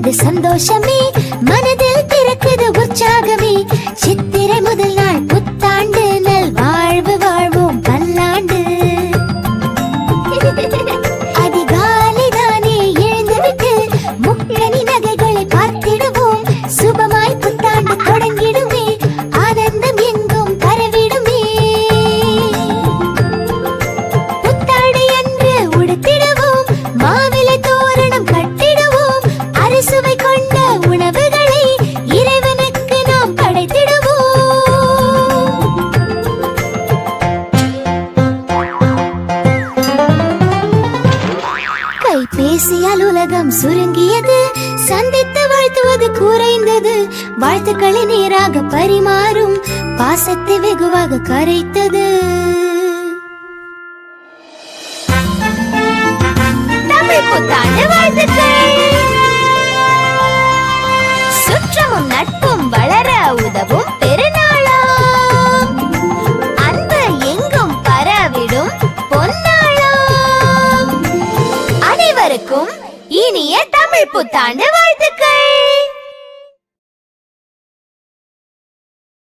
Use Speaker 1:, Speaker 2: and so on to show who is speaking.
Speaker 1: பொங்குது சந்தோஷமே, மனதில் பிறக்குது உற்சாகமே. சித்திரை முதல் நாள் புத்தாண்டு, நல் வாழ்வு வாழ்வோம் பல்லாண்டு. அதிகாலை தானே எழுந்துவிட்டு முக்கணி நகைகளை பார்த்திடுவோம். சுபமாய் புத்தாண்டு தொடங்கிடுமே, ஆனந்தம் எங்கும் பரவிடுமே. புத்தாடை அன்று உடுத்திடுவோம், மாவிலை தோரணம் கட்டிடுவோம். அறுசுவை கொண்ட உணவுகளை இறைவனுக்கு நாம் படைத்திடுவோம். கைபேசியால் உலகம் சுருங்கியது, சந்தித்து வாழ்த்துவது குறைந்தது. வாழ்த்துக்களை நேராக பரிமாறும் பாசத்தை வெகுவாக கரைத்தது. தமிழ் புத்தாண்டு வாழ்த்துக்கள். சுற்றமும் நட்பும் வளர உதவும் பெருநாளாம். அன்பு எங்கும் பரவிடும் பொன்னாளாம். அனைவருக்கும் இனிய தமிழ் புத்தாண்டு வாழ்த்துக்கள்.